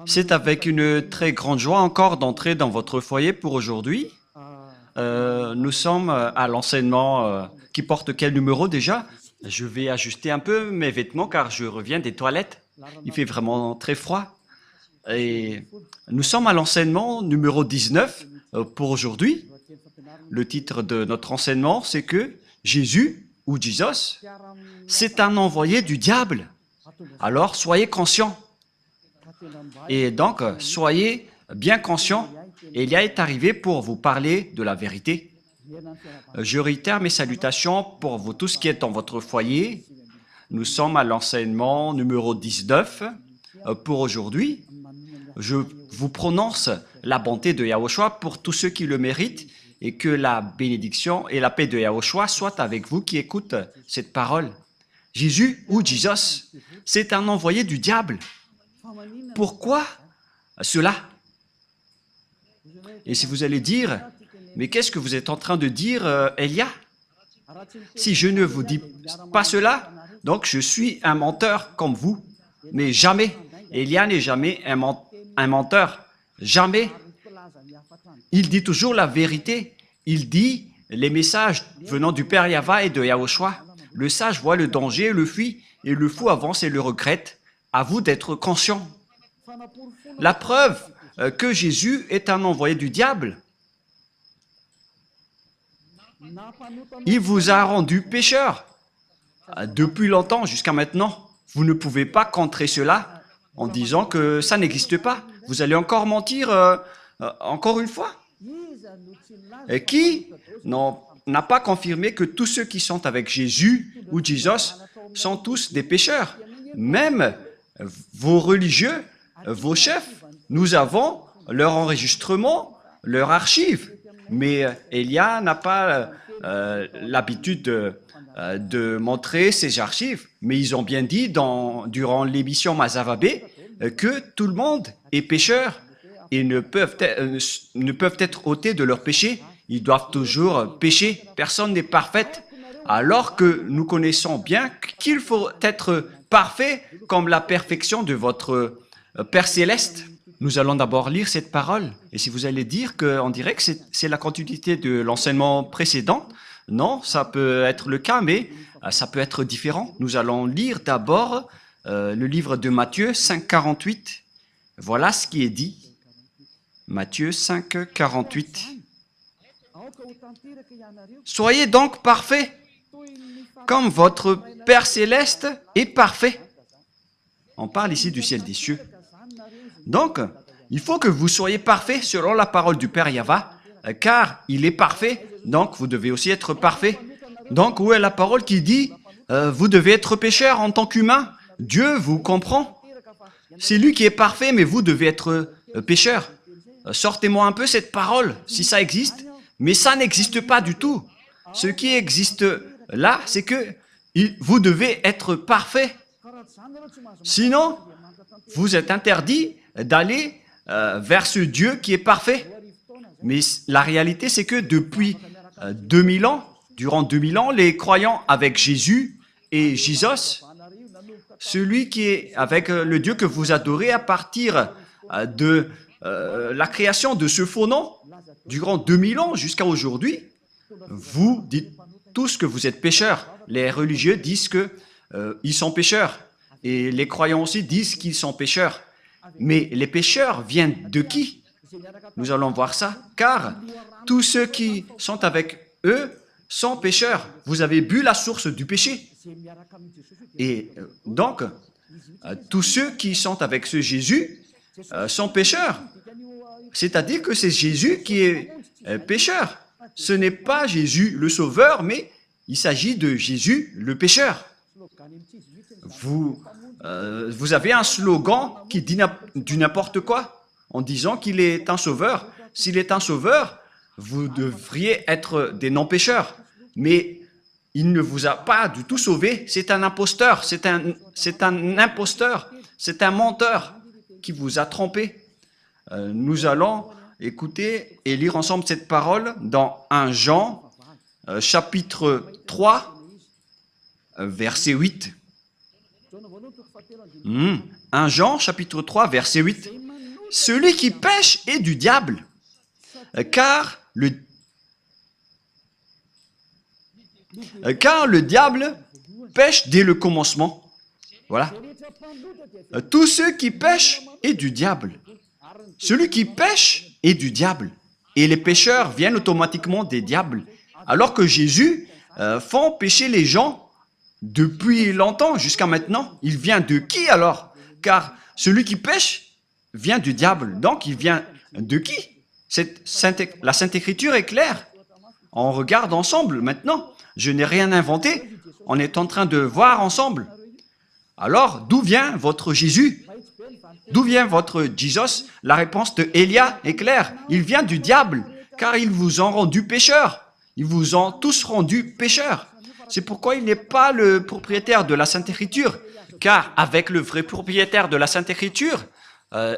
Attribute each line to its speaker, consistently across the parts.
Speaker 1: C'est avec une très grande joie encore d'entrer dans votre foyer pour aujourd'hui. Nous sommes à l'enseignement qui porte quel numéro déjà? Je vais ajuster un peu mes vêtements car je reviens des toilettes. Il fait vraiment très froid. Et nous sommes à l'enseignement numéro 19 pour aujourd'hui. Le titre de notre enseignement, c'est que Jésus, ou Jesus, c'est un envoyé du diable. Alors, soyez conscients. Et donc, soyez bien conscients. Elia est arrivé pour vous parler de la vérité. Je réitère mes salutations pour vous tous qui êtes dans votre foyer. Nous sommes à l'enseignement numéro 19 pour aujourd'hui. Je vous prononce la bonté de Yahushua pour tous ceux qui le méritent et que la bénédiction et la paix de Yahushua soient avec vous qui écoutent cette parole. Jésus ou Jesus, c'est un envoyé du diable. Pourquoi cela? Et si vous allez dire, mais qu'est-ce que vous êtes en train de dire, Elia? Si je ne vous dis pas cela, donc je suis un menteur comme vous. Mais jamais, Elia n'est jamais un menteur. Jamais. Il dit toujours la vérité. Il dit les messages venant du Père Yahva et de Yahushua. Le sage voit le danger, le fuit, et le fou avance et le regrette. À vous d'être conscient. La preuve que Jésus est un envoyé du diable. Il vous a rendu pécheur depuis longtemps jusqu'à maintenant. Vous ne pouvez pas contrer cela en disant que ça n'existe pas. Vous allez encore mentir encore une fois. Et qui n'a pas confirmé que tous ceux qui sont avec Jésus ou Jesus sont tous des pécheurs? Même vos religieux, vos chefs, nous avons leur enregistrement, leur archive. Mais Elia n'a pas l'habitude de montrer ses archives. Mais ils ont bien dit durant l'émission Mazavabé que tout le monde est pécheur et ne peuvent être ôtés de leur péché. Ils doivent toujours pécher. Personne n'est parfait. Alors que nous connaissons bien qu'il faut être parfait comme la perfection de votre Père Céleste. Nous allons d'abord lire cette parole. Et si vous allez dire qu'on dirait que c'est la continuité de l'enseignement précédent, non, ça peut être le cas, mais ça peut être différent. Nous allons lire d'abord le livre de Matthieu 5, 48. Voilà ce qui est dit. Matthieu 5, 48. Soyez donc parfaits, comme votre Père Céleste est parfait. On parle ici du ciel des cieux. Donc, il faut que vous soyez parfaits selon la parole du Père Yahva, car il est parfait, donc vous devez aussi être parfait. Donc, où est la parole qui dit vous devez être pécheur en tant qu'humain? Dieu vous comprend. C'est lui qui est parfait, mais vous devez être pécheur. Sortez-moi un peu cette parole, si ça existe. Mais ça n'existe pas du tout. Ce qui existe là, c'est que vous devez être parfait. Sinon, vous êtes interdit d'aller vers ce Dieu qui est parfait. Mais la réalité, c'est que depuis 2000 ans, durant 2000 ans, les croyants avec Jésus et Jesus, celui qui est avec le Dieu que vous adorez à partir de la création de ce faux nom, durant 2000 ans jusqu'à aujourd'hui, vous dites tous que vous êtes pécheurs. Les religieux disent qu'ils sont pécheurs. Et les croyants aussi disent qu'ils sont pécheurs. Mais les pécheurs viennent de qui? Nous allons voir ça. Car tous ceux qui sont avec eux sont pécheurs. Vous avez bu la source du péché. Et donc, tous ceux qui sont avec ce Jésus sont pécheurs. C'est-à-dire que c'est Jésus qui est pécheur. Ce n'est pas Jésus le sauveur, mais il s'agit de Jésus le pécheur. Vous avez un slogan qui dit du n'importe quoi en disant qu'il est un sauveur. S'il est un sauveur, vous devriez être des non-pécheurs. Mais il ne vous a pas du tout sauvé. C'est un imposteur. C'est un imposteur. C'est un menteur qui vous a trompé. Nous allons écouter et lire ensemble cette parole dans 1 Jean, chapitre 3, verset 8. 1 Jean, chapitre 3, verset 8. celui qui pêche est du diable, car le diable pêche dès le commencement. Voilà. Tous ceux qui pêchent est du diable. Celui qui pêche est du diable. Et les pécheurs viennent automatiquement des diables. Alors que Jésus fait pécher les gens depuis longtemps jusqu'à maintenant. Il vient de qui alors? Car celui qui pêche vient du diable. Donc il vient de qui? La Sainte Écriture est claire. On regarde ensemble maintenant. Je n'ai rien inventé. On est en train de voir ensemble. Alors, d'où vient votre Jésus? D'où vient votre Jesus? La réponse de Élia est claire. Il vient du diable, car ils vous ont rendu pécheurs. Ils vous ont tous rendus pécheurs. C'est pourquoi il n'est pas le propriétaire de la Sainte Écriture, car avec le vrai propriétaire de la Sainte Écriture,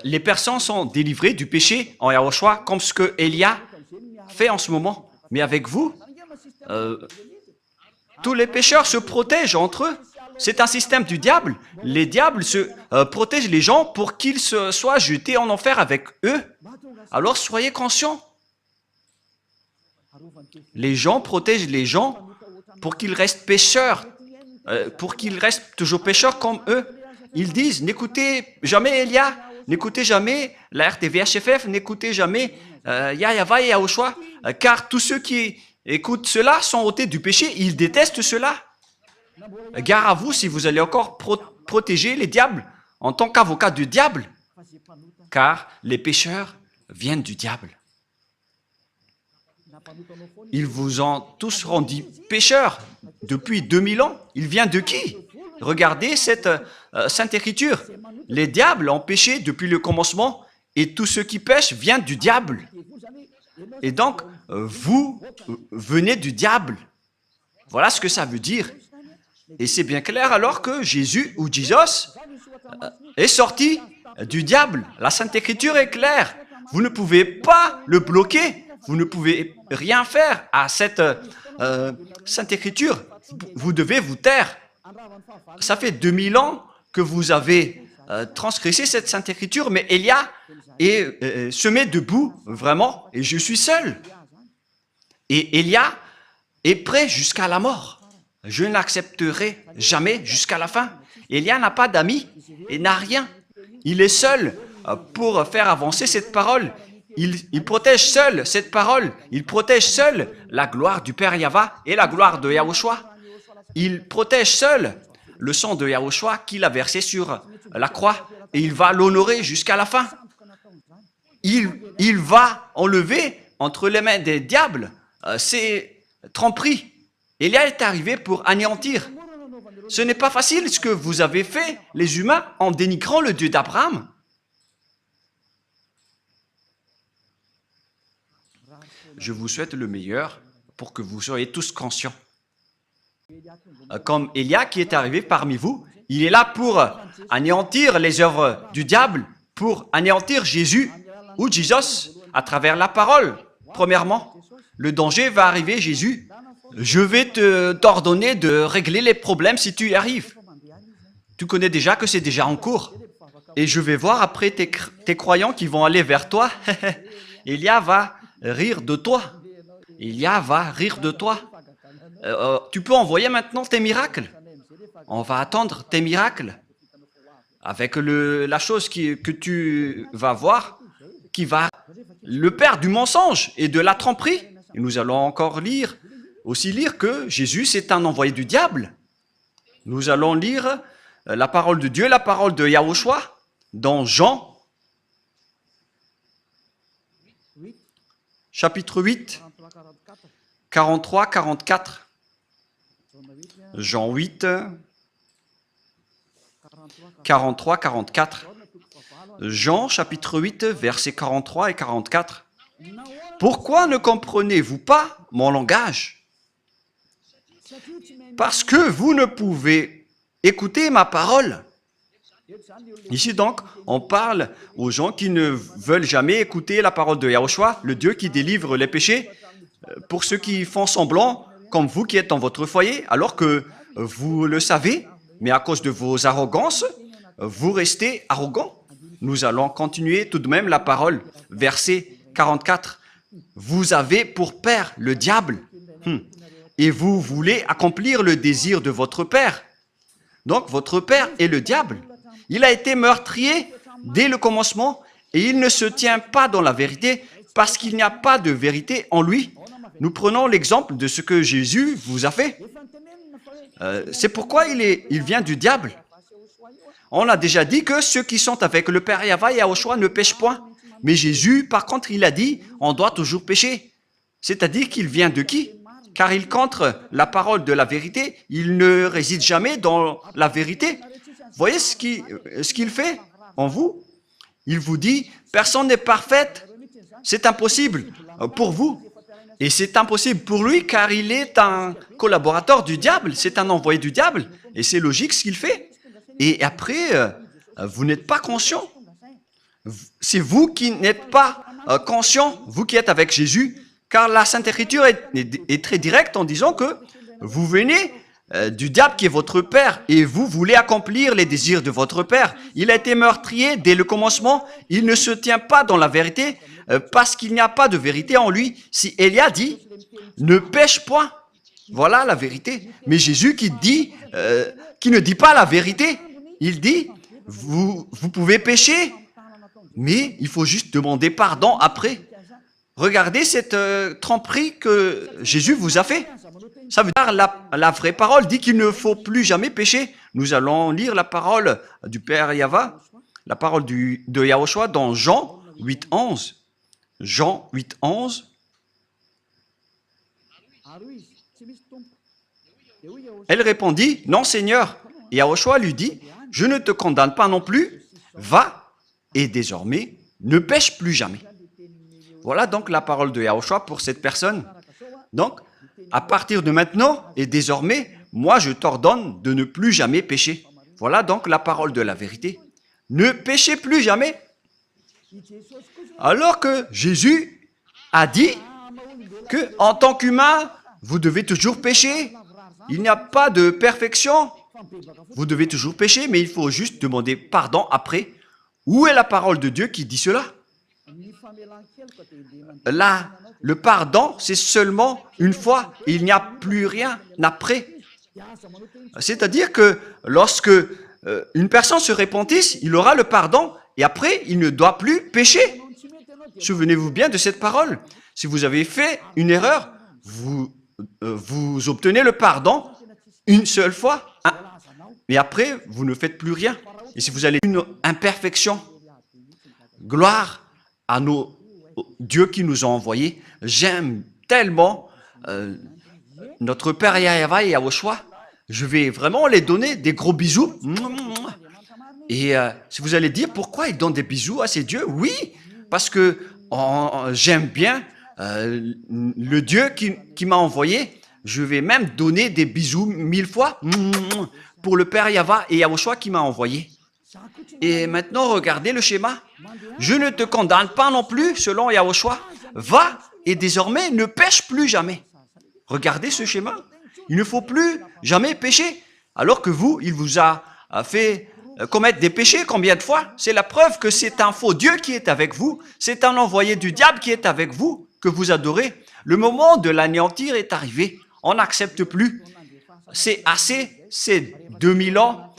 Speaker 1: les personnes sont délivrées du péché en Yahushua, comme ce que Élia fait en ce moment. Mais avec vous, tous les pécheurs se protègent entre eux. C'est un système du diable. Les diables protègent les gens pour qu'ils soient jetés en enfer avec eux. Alors soyez conscients. Les gens protègent les gens pour qu'ils restent pécheurs, pour qu'ils restent toujours pécheurs comme eux. Ils disent, n'écoutez jamais Elia, n'écoutez jamais la RTVHFF, n'écoutez jamais Yahya et Yahushua, car tous ceux qui écoutent cela sont ôtés du péché, ils détestent cela. Gare à vous si vous allez encore protéger les diables en tant qu'avocat du diable, car les pécheurs viennent du diable. Ils vous ont tous rendus pécheurs depuis 2000 ans. Il vient de qui? Regardez cette Sainte Écriture. Les diables ont péché depuis le commencement et tous ceux qui pêchent viennent du diable. Et donc, vous venez du diable. Voilà ce que ça veut dire. Et c'est bien clair alors que Jésus ou Jesus est sorti du diable. La Sainte Écriture est claire. Vous ne pouvez pas le bloquer. Vous ne pouvez rien faire à cette Sainte Écriture. Vous devez vous taire. Ça fait 2000 ans que vous avez transgressé cette Sainte Écriture, mais Élia se met debout, vraiment, et je suis seul. Et Élia est prêt jusqu'à la mort. Je ne l'accepterai jamais jusqu'à la fin. Élia n'a pas d'amis et n'a rien. Il est seul pour faire avancer cette parole. Il protège seul cette parole. Il protège seul la gloire du Père Yahva et la gloire de Yahushua. Il protège seul le sang de Yahushua qu'il a versé sur la croix et il va l'honorer jusqu'à la fin. Il va enlever entre les mains des diables ces tromperies. Élia est arrivé pour anéantir. Ce n'est pas facile ce que vous avez fait, les humains, en dénigrant le Dieu d'Abraham. Je vous souhaite le meilleur pour que vous soyez tous conscients. Comme Élia qui est arrivé parmi vous, il est là pour anéantir les œuvres du diable, pour anéantir Jésus ou Jesus à travers la parole. Premièrement, le danger va arriver, Jésus. Je vais t'ordonner de régler les problèmes si tu y arrives. Tu connais déjà que c'est déjà en cours. Et je vais voir après tes croyants qui vont aller vers toi. Élia va rire de toi. Élia va rire de toi. Tu peux envoyer maintenant tes miracles. On va attendre tes miracles. Avec la chose que tu vas voir, qui va le père du mensonge et de la tromperie. Et nous allons encore lire que Jésus c'est un envoyé du diable. Nous allons lire la parole de Dieu, la parole de Yahushua dans Jean, chapitre 8, 43-44. Jean 8, 43-44. Jean, chapitre 8, versets 43 et 44. Pourquoi ne comprenez-vous pas mon langage? Parce que vous ne pouvez écouter ma parole. Ici donc, on parle aux gens qui ne veulent jamais écouter la parole de Yahushua, le Dieu qui délivre les péchés, pour ceux qui font semblant, comme vous qui êtes dans votre foyer, alors que vous le savez, mais à cause de vos arrogances, vous restez arrogants. Nous allons continuer tout de même la parole. Verset 44. Vous avez pour père le diable, et vous voulez accomplir le désir de votre père. Donc, votre père est le diable. Il a été meurtrier dès le commencement et il ne se tient pas dans la vérité parce qu'il n'y a pas de vérité en lui. Nous prenons l'exemple de ce que Jésus vous a fait. C'est pourquoi il vient du diable. On a déjà dit que ceux qui sont avec le Père Yahva et Yahushua ne pêchent point. Mais Jésus, par contre, il a dit, on doit toujours pécher. C'est-à-dire qu'il vient de qui? Car il contre la parole de la vérité. Il ne réside jamais dans la vérité. Voyez ce qu'il fait en vous? Il vous dit, personne n'est parfaite. C'est impossible pour vous. Et c'est impossible pour lui car il est un collaborateur du diable. C'est un envoyé du diable. Et c'est logique ce qu'il fait. Et après, vous n'êtes pas conscient. C'est vous qui n'êtes pas conscient, vous qui êtes avec Jésus, car la Sainte Écriture est très directe en disant que vous venez du diable qui est votre père et vous voulez accomplir les désirs de votre père. Il a été meurtrier dès le commencement, il ne se tient pas dans la vérité parce qu'il n'y a pas de vérité en lui. Si Élia dit « ne pêche point », voilà la vérité. Mais Jésus qui ne dit pas la vérité, il dit « vous pouvez pécher ». Mais il faut juste demander pardon après. Regardez cette tromperie que Jésus vous a fait. Ça veut dire la vraie parole dit qu'il ne faut plus jamais pécher. Nous allons lire la parole du Père Yahva, la parole de Yahushua dans Jean 8.11. Jean 8.11. Elle répondit, non Seigneur. Et Yahushua lui dit, je ne te condamne pas non plus, va. Et désormais, ne pêche plus jamais. Voilà donc la parole de Yahushua pour cette personne. Donc, à partir de maintenant et désormais, moi je t'ordonne de ne plus jamais pécher. Voilà donc la parole de la vérité. Ne péchez plus jamais. Alors que Jésus a dit que en tant qu'humain, vous devez toujours pécher. Il n'y a pas de perfection. Vous devez toujours pécher, mais il faut juste demander pardon après. Où est la parole de Dieu qui dit cela? Là, le pardon, c'est seulement une fois. Il n'y a plus rien après. C'est-à-dire que lorsque une personne se repentisse, il aura le pardon et après, il ne doit plus pécher. Souvenez-vous bien de cette parole. Si vous avez fait une erreur, vous obtenez le pardon une seule fois. Et après, vous ne faites plus rien. Et si vous avez une imperfection, gloire à nos dieux qui nous ont envoyés. J'aime tellement notre Père Yahva et Yahushua. Je vais vraiment les donner des gros bisous. Et si vous allez dire, pourquoi il donne des bisous à ces dieux? Oui, parce que j'aime bien le Dieu qui m'a envoyé. Je vais même donner des bisous 1000 fois pour le Père Yahva et Yahushua qui m'a envoyé. Et maintenant, regardez le schéma. Je ne te condamne pas non plus, selon Yahushua. Va et désormais ne pêche plus jamais. Regardez ce schéma. Il ne faut plus jamais pécher. Alors que vous, il vous a fait commettre des péchés combien de fois? C'est la preuve que c'est un faux Dieu qui est avec vous. C'est un envoyé du diable qui est avec vous, que vous adorez. Le moment de l'anéantir est arrivé. On n'accepte plus. C'est assez, c'est 2000 ans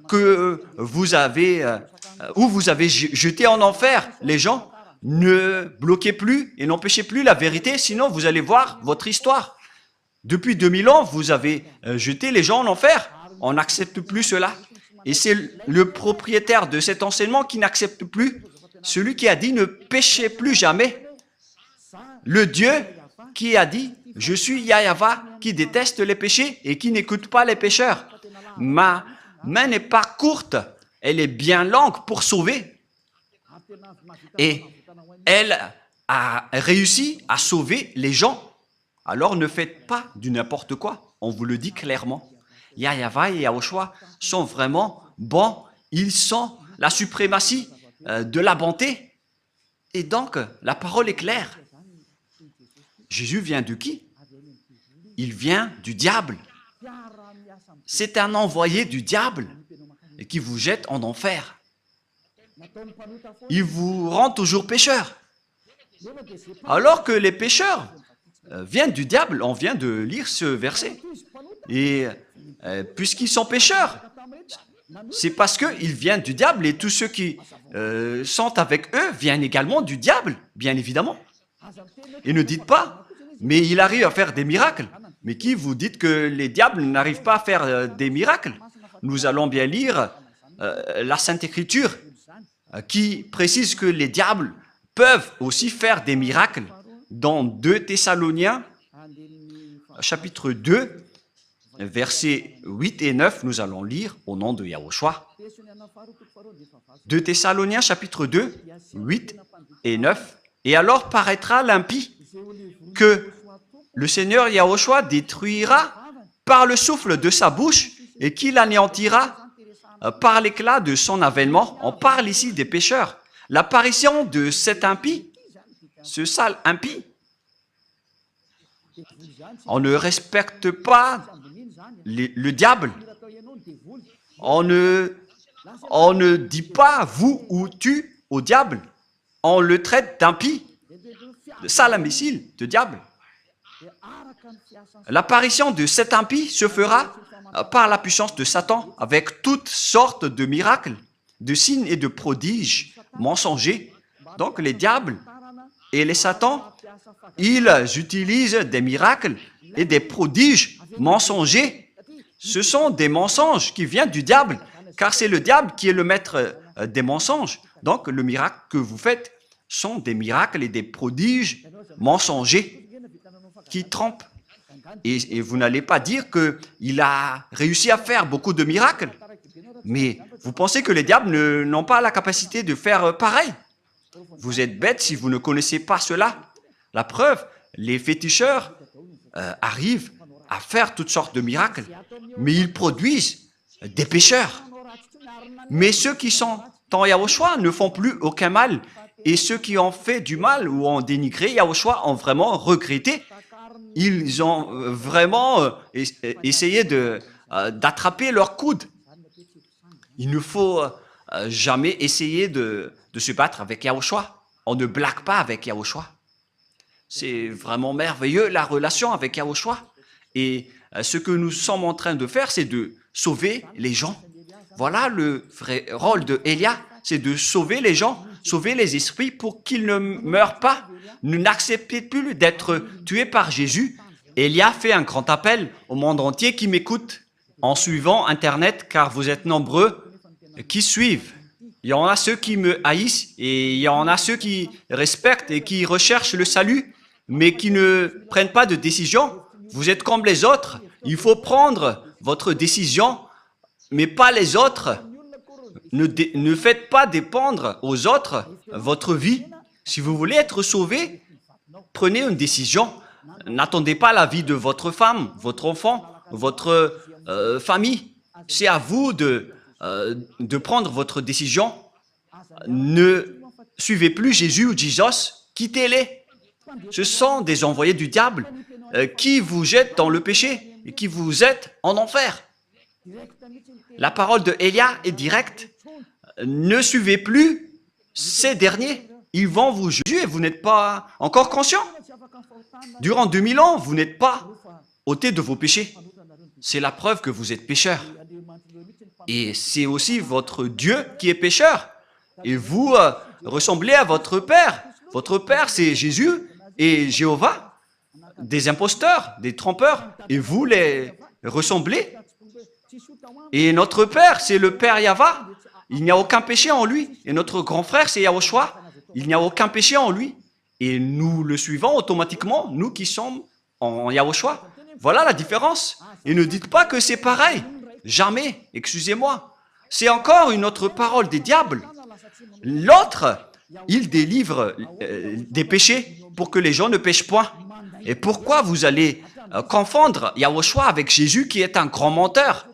Speaker 1: que vous avez, où vous avez jeté en enfer les gens. Ne bloquez plus et n'empêchez plus la vérité, sinon vous allez voir votre histoire. Depuis 2000 ans, vous avez jeté les gens en enfer. On n'accepte plus cela. Et c'est le propriétaire de cet enseignement qui n'accepte plus. Celui qui a dit ne péchez plus jamais. Le Dieu qui a dit « Je suis Yahva qui déteste les péchés et qui n'écoute pas les pécheurs. Ma main n'est pas courte, elle est bien longue pour sauver. » Et elle a réussi à sauver les gens. Alors ne faites pas du n'importe quoi. On vous le dit clairement. Yahva et Yahushua sont vraiment bons. Ils sont la suprématie de la bonté. Et donc, la parole est claire. Jésus vient de qui? Il vient du diable. C'est un envoyé du diable qui vous jette en enfer. il vous rend toujours pécheur. Alors que les pécheurs viennent du diable, on vient de lire ce verset. Et puisqu'ils sont pécheurs, c'est parce qu'ils viennent du diable et tous ceux qui sont avec eux viennent également du diable, bien évidemment. Et ne dites pas, mais il arrive à faire des miracles. Mais qui vous dites que les diables n'arrivent pas à faire des miracles? Nous allons bien lire la Sainte Écriture qui précise que les diables peuvent aussi faire des miracles. Dans 2 Thessaloniens, chapitre 2, versets 8 et 9, nous allons lire au nom de Yahushua. 2 Thessaloniens, chapitre 2, 8 et 9. Et alors paraîtra l'impie que le Seigneur Yahushua détruira par le souffle de sa bouche et qu'il anéantira par l'éclat de son avènement. On parle ici des pécheurs. L'apparition de cet impie, ce sale impie, on ne respecte pas le diable. On ne dit pas vous ou tu au diable. On le traite d'impie, de sale imbécile, de diable. L'apparition de cet impie se fera par la puissance de Satan avec toutes sortes de miracles, de signes et de prodiges mensongers. Donc les diables et les satans, ils utilisent des miracles et des prodiges mensongers. Ce sont des mensonges qui viennent du diable, car c'est le diable qui est le maître des mensonges. Donc le miracle que vous faites sont des miracles et des prodiges mensongers qui trompent. Et vous n'allez pas dire qu'il a réussi à faire beaucoup de miracles. Mais vous pensez que les diables n'ont pas la capacité de faire pareil? Vous êtes bête si vous ne connaissez pas cela. La preuve, les féticheurs arrivent à faire toutes sortes de miracles, mais ils produisent des pécheurs. Mais ceux qui sont en Yahushua ne font plus aucun mal. Et ceux qui ont fait du mal ou ont dénigré Yahushua ont vraiment regretté. Ils ont vraiment essayé d'attraper leur coude. Il ne faut jamais essayer de se battre avec Yahushua. On ne blague pas avec Yahushua. C'est vraiment merveilleux la relation avec Yahushua. Et ce que nous sommes en train de faire, c'est de sauver les gens. Voilà le vrai rôle de Élia, c'est de sauver les gens, sauver les esprits pour qu'ils ne meurent pas. Ne n'acceptez plus d'être tués par Jésus. Élia fait un grand appel au monde entier qui m'écoute en suivant Internet, car vous êtes nombreux qui suivent. Il y en a ceux qui me haïssent et il y en a ceux qui respectent et qui recherchent le salut, mais qui ne prennent pas de décision. Vous êtes comme les autres. Il faut prendre votre décision, mais pas les autres. Ne faites pas dépendre aux autres votre vie. Si vous voulez être sauvé, prenez une décision. N'attendez pas la vie de votre femme, votre enfant, votre famille. C'est à vous de prendre votre décision. Ne suivez plus Jésus ou Jesus, quittez-les. Ce sont des envoyés du diable qui vous jettent dans le péché et qui vous jettent en enfer. La parole de Élia est directe. Ne suivez plus ces derniers. Ils vont vous juger et vous n'êtes pas encore conscient. Durant 2000 ans, vous n'êtes pas ôté de vos péchés. C'est la preuve que vous êtes pécheur. Et c'est aussi votre Dieu qui est pécheur. Et vous ressemblez à votre Père. Votre Père, c'est Jésus et Jéhovah, des imposteurs, des trompeurs. Et vous les ressemblez. Et notre Père, c'est le Père Yahva. Il n'y a aucun péché en lui. Et notre grand frère, c'est Yahushua. Il n'y a aucun péché en lui. Et nous le suivons automatiquement, nous qui sommes en Yahushua. Voilà la différence. Et ne dites pas que c'est pareil. Jamais, excusez-moi. C'est encore une autre parole des diables. L'autre, il délivre des péchés pour que les gens ne pêchent point. Et pourquoi vous allez confondre Yahushua avec Jésus qui est un grand menteur?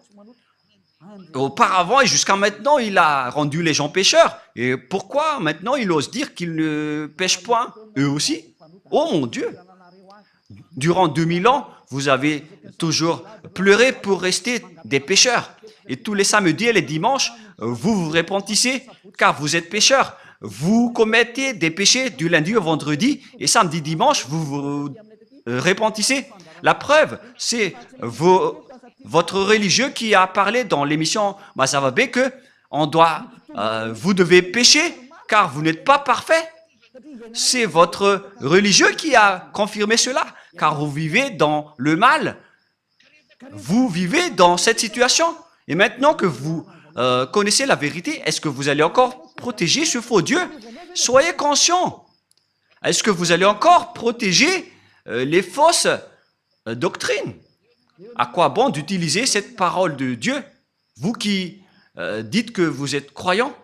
Speaker 1: Auparavant et jusqu'à maintenant, il a rendu les gens pécheurs. Et pourquoi maintenant il ose dire qu'ils ne pêchent point, eux aussi? Oh mon Dieu! Durant 2000 ans, vous avez toujours pleuré pour rester des pécheurs. et tous les samedis et les dimanches, vous vous repentissez car vous êtes pécheurs. Vous commettez des péchés du lundi au vendredi et samedi, dimanche, vous vous repentissez. La preuve, c'est votre religieux qui a parlé dans l'émission Masavabé que vous devez pécher car vous n'êtes pas parfait. C'est votre religieux qui a confirmé cela, car vous vivez dans le mal. Vous vivez dans cette situation. Et maintenant que vous connaissez la vérité, est-ce que vous allez encore protéger ce faux Dieu? Soyez conscients. Est-ce que vous allez encore protéger les fausses doctrines? À quoi bon d'utiliser cette parole de Dieu? Vous qui dites que vous êtes croyants,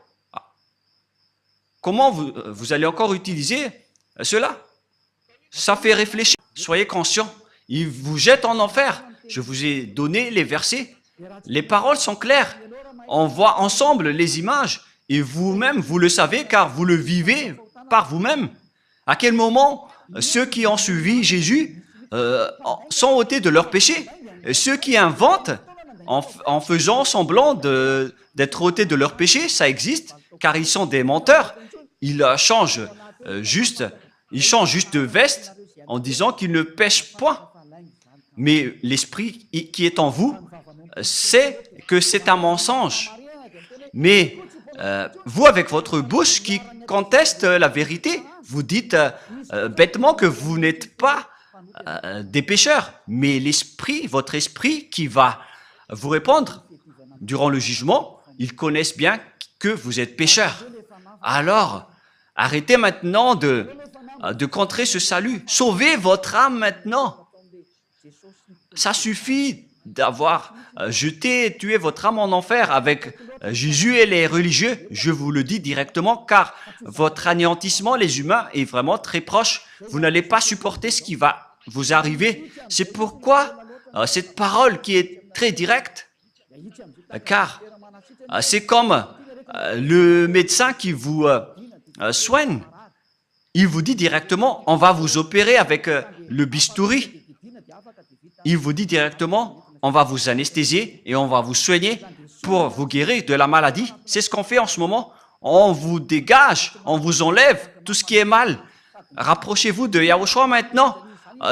Speaker 1: comment vous allez encore utiliser cela? Ça fait réfléchir. Soyez conscients. Il vous jette en enfer. Je vous ai donné les versets. Les paroles sont claires. On voit ensemble les images. Et vous-même, vous le savez car vous le vivez par vous-même. À quel moment ceux qui ont suivi Jésus sont ôtés de leurs péchés? Ceux qui inventent en faisant semblant d'être ôtés de leurs péchés, ça existe car ils sont des menteurs. Ils changent juste de veste en disant qu'ils ne pêchent point. Mais l'esprit qui est en vous sait que c'est un mensonge. Mais vous, avec votre bouche qui conteste la vérité, vous dites bêtement que vous n'êtes pas des pécheurs. Mais l'esprit, votre esprit qui va vous répondre durant le jugement, ils connaissent bien que vous êtes pécheurs. Alors, arrêtez maintenant de contrer ce salut. Sauvez votre âme maintenant. Ça suffit d'avoir tué votre âme en enfer avec Jésus et les religieux. Je vous le dis directement, car votre anéantissement, les humains, est vraiment très proche. Vous n'allez pas supporter ce qui va vous arriver. C'est pourquoi cette parole qui est très directe, car c'est comme le médecin qui vous soigne. Il vous dit directement, on va vous opérer avec le bistouri. Il vous dit directement, on va vous anesthésier et on va vous soigner pour vous guérir de la maladie. C'est ce qu'on fait en ce moment. On vous dégage, on vous enlève tout ce qui est mal. Rapprochez-vous de Yahushua maintenant.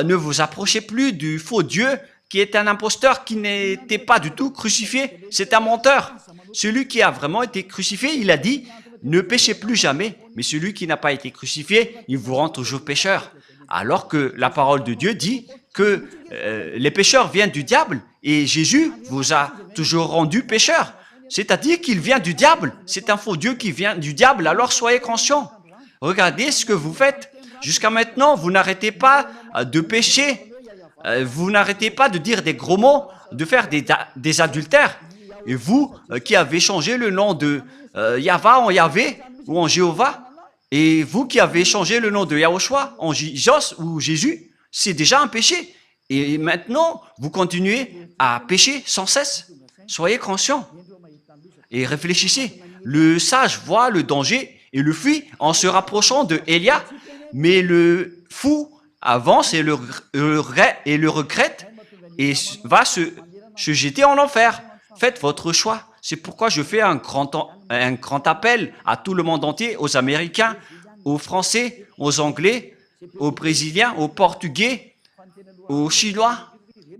Speaker 1: Ne vous approchez plus du faux Dieu qui est un imposteur qui n'était pas du tout crucifié. C'est un menteur. Celui qui a vraiment été crucifié, il a dit, ne péchez plus jamais. Mais celui qui n'a pas été crucifié, il vous rend toujours pécheur. Alors que la parole de Dieu dit que les pécheurs viennent du diable et Jésus vous a toujours rendu pécheur. C'est-à-dire qu'il vient du diable. C'est un faux Dieu qui vient du diable. Alors soyez conscients. Regardez ce que vous faites. Jusqu'à maintenant, vous n'arrêtez pas de pécher. Vous n'arrêtez pas de dire des gros mots, de faire des adultères. Et vous qui avez changé le nom de Yahva en Yahvé ou en Jéhovah, et vous qui avez changé le nom de Yahushua en Jos ou Jésus, c'est déjà un péché. Et maintenant, vous continuez à pécher sans cesse. Soyez conscients et réfléchissez. Le sage voit le danger et le fuit en se rapprochant de Élia, mais le fou avance et le regrette et va se jeter en enfer. Faites votre choix. C'est pourquoi je fais un grand appel à tout le monde entier, aux Américains, aux Français, aux Anglais, aux Brésiliens, aux Portugais, aux Chinois.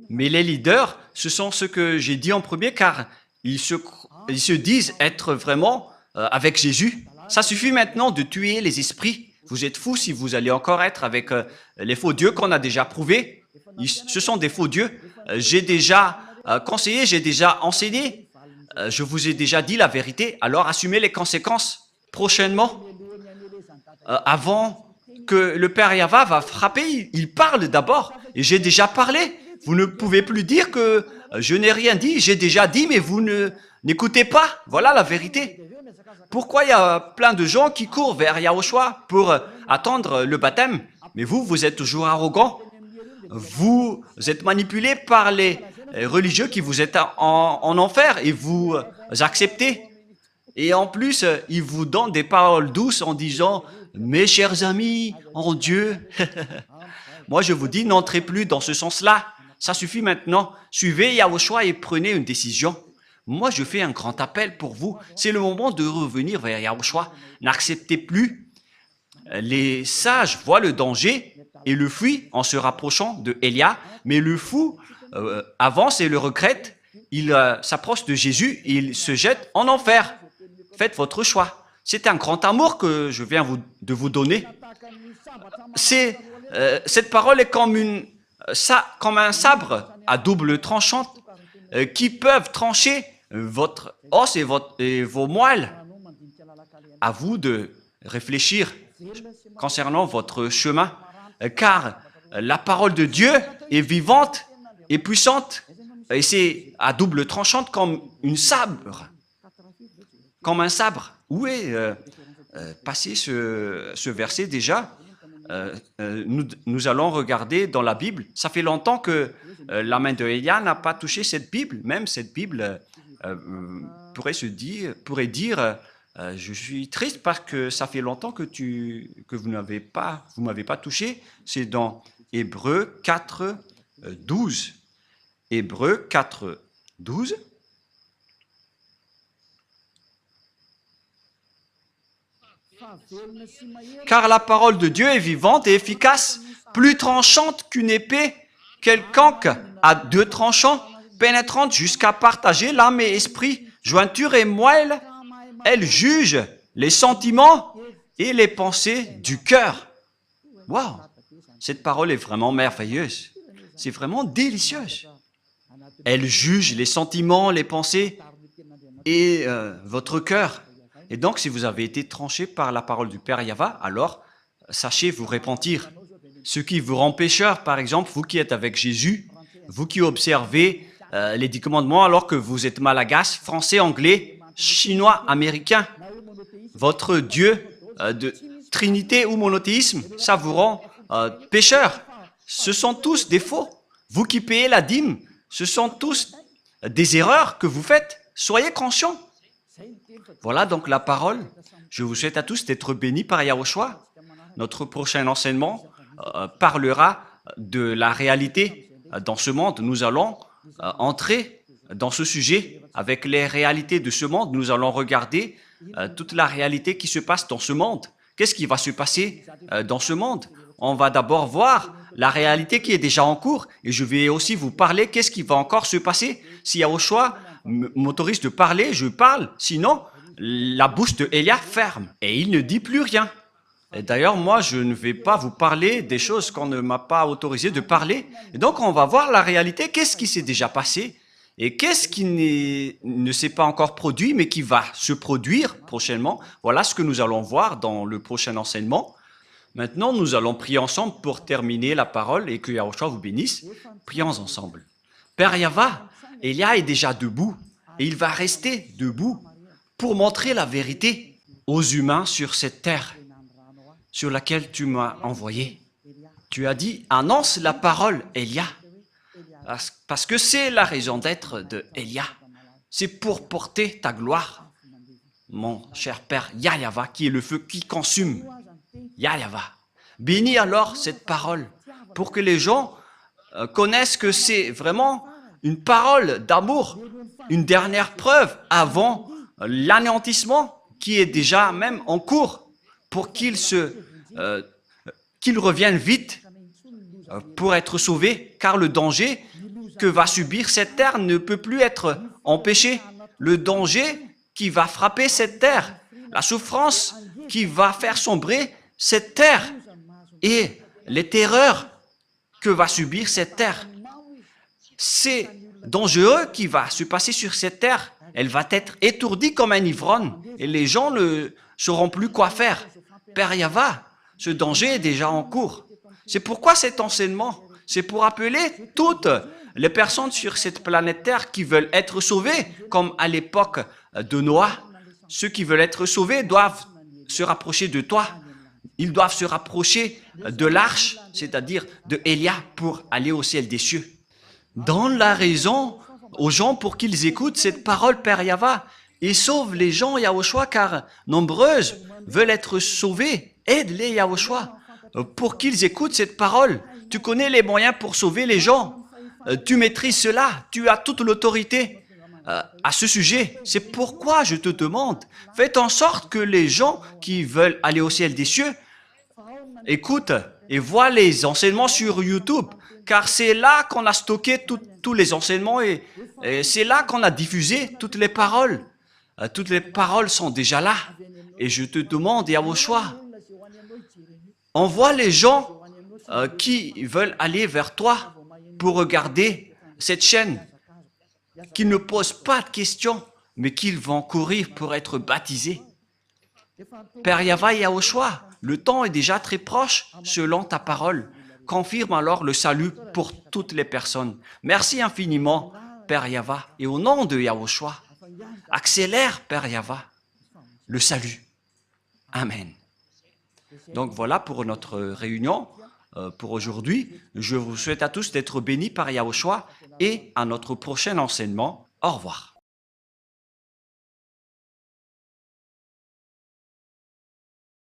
Speaker 1: Mais les leaders, ce sont ceux que j'ai dit en premier, car ils se disent être vraiment avec Jésus. Ça suffit maintenant de tuer les esprits. Vous êtes fous si vous allez encore être avec les faux dieux qu'on a déjà prouvés. Ce sont des faux dieux. J'ai déjà conseillé, j'ai déjà enseigné. Je vous ai déjà dit la vérité. Alors assumez les conséquences prochainement. Avant que le Père Yahva va frapper, il parle d'abord. Et j'ai déjà parlé. Vous ne pouvez plus dire que je n'ai rien dit. J'ai déjà dit, mais vous n'écoutez pas. Voilà la vérité. Pourquoi il y a plein de gens qui courent vers Yahushua pour attendre le baptême? Mais vous êtes toujours arrogant. Vous êtes manipulé par les religieux qui vous êtes en enfer et vous acceptez. Et en plus, ils vous donnent des paroles douces en disant « Mes chers amis, en Dieu ». Moi, je vous dis, n'entrez plus dans ce sens-là. Ça suffit maintenant. Suivez Yahushua et prenez une décision. Moi, je fais un grand appel pour vous. C'est le moment de revenir vers Yahushua. N'acceptez plus. Les sages voient le danger et le fuient en se rapprochant de Élia, mais le fou avance et le regrette. Il s'approche de Jésus et il se jette en enfer. Faites votre choix. C'est un grand amour que je viens de vous donner. Cette parole est comme un sabre à double tranchant qui peuvent trancher votre os et vos moelles. À vous de réfléchir concernant votre chemin, car la parole de Dieu est vivante et puissante, et c'est à double tranchante comme un sabre. Où est passé ce verset déjà? Nous allons regarder dans la Bible. Ça fait longtemps que la main de Élia n'a pas touché cette Bible. Même cette Bible pourrait dire je suis triste parce que ça fait longtemps que vous m'avez pas touché. C'est dans Hébreux 4, 12. Hébreux 4, 12. Car la parole de Dieu est vivante et efficace, plus tranchante qu'une épée quelconque à deux tranchants, pénétrante jusqu'à partager l'âme et esprit, jointure et moelle. Elle juge les sentiments et les pensées du cœur. Waouh! Cette parole est vraiment merveilleuse. C'est vraiment délicieuse. Elle juge les sentiments, les pensées et votre cœur. Et donc, si vous avez été tranché par la parole du Père Yahva, alors sachez vous repentir. Ce qui vous rend pécheur, par exemple, vous qui êtes avec Jésus, vous qui observez les 10 commandements alors que vous êtes malagasy, français, anglais, chinois, américain, votre Dieu de Trinité ou monothéisme, ça vous rend pécheur. Ce sont tous des faux. Vous qui payez la dîme, ce sont tous des erreurs que vous faites. Soyez conscients. Voilà donc la parole. Je vous souhaite à tous d'être bénis par Yahushua. Notre prochain enseignement parlera de la réalité dans ce monde. Nous allons entrer dans ce sujet avec les réalités de ce monde. Nous allons regarder toute la réalité qui se passe dans ce monde. Qu'est-ce qui va se passer dans ce monde? On va d'abord voir la réalité qui est déjà en cours et je vais aussi vous parler qu'est-ce qui va encore se passer. Si Yahushua m'autorise de parler, je parle. Sinon, la bouche de Élia ferme et il ne dit plus rien. Et d'ailleurs, moi, je ne vais pas vous parler des choses qu'on ne m'a pas autorisé de parler. Et donc, on va voir la réalité. Qu'est-ce qui s'est déjà passé et qu'est-ce qui ne s'est pas encore produit, mais qui va se produire prochainement. Voilà ce que nous allons voir dans le prochain enseignement. Maintenant, nous allons prier ensemble pour terminer la parole et que Yahushua vous bénisse. Prions ensemble. Père Yahva, Élia est déjà debout et il va rester debout pour montrer la vérité aux humains sur cette terre sur laquelle tu m'as envoyé. Tu as dit, annonce la parole, Élia, parce que c'est la raison d'être de Élia. C'est pour porter ta gloire, mon cher Père Yahva, qui est le feu qui consume. Yahva. Bénis alors cette parole pour que les gens connaissent que c'est vraiment une parole d'amour, une dernière preuve avant l'anéantissement qui est déjà même en cours pour qu'ils reviennent vite pour être sauvés, car le danger que va subir cette terre ne peut plus être empêché. Le danger qui va frapper cette terre, la souffrance qui va faire sombrer cette terre et les terreurs que va subir cette terre. C'est dangereux qui va se passer sur cette terre. Elle va être étourdie comme un ivrogne et les gens ne sauront plus quoi faire. Père Yahva, ce danger est déjà en cours. C'est pourquoi cet enseignement, c'est pour appeler toutes les personnes sur cette planète Terre qui veulent être sauvées, comme à l'époque de Noah. Ceux qui veulent être sauvés doivent se rapprocher de toi. Ils doivent se rapprocher de l'arche, c'est-à-dire de Élia, pour aller au ciel des cieux. Donne la raison aux gens pour qu'ils écoutent cette parole, Père Yahva, et sauve les gens, Yahushua, car nombreuses veulent être sauvées. Aide-les, Yahushua, pour qu'ils écoutent cette parole. Tu connais les moyens pour sauver les gens. Tu maîtrises cela. Tu as toute l'autorité. à ce sujet. C'est pourquoi je te demande, faites en sorte que les gens qui veulent aller au ciel des cieux écoutent et voient les enseignements sur YouTube, car c'est là qu'on a stocké tous les enseignements et c'est là qu'on a diffusé toutes les paroles. Toutes les paroles sont déjà là. Et je te demande, Yahushua, envoie les gens qui veulent aller vers toi pour regarder cette chaîne, qui ne posent pas de questions, mais qu'ils vont courir pour être baptisés. Père Yahweh et Yahushua, le temps est déjà très proche selon ta parole. Confirme alors le salut pour toutes les personnes. Merci infiniment, Père Yahweh, et au nom de Yahushua, accélère, Père Yahweh, le salut. Amen. Donc voilà pour notre réunion pour aujourd'hui. Je vous souhaite à tous d'être bénis par Yahushua et à notre prochain enseignement. Au revoir.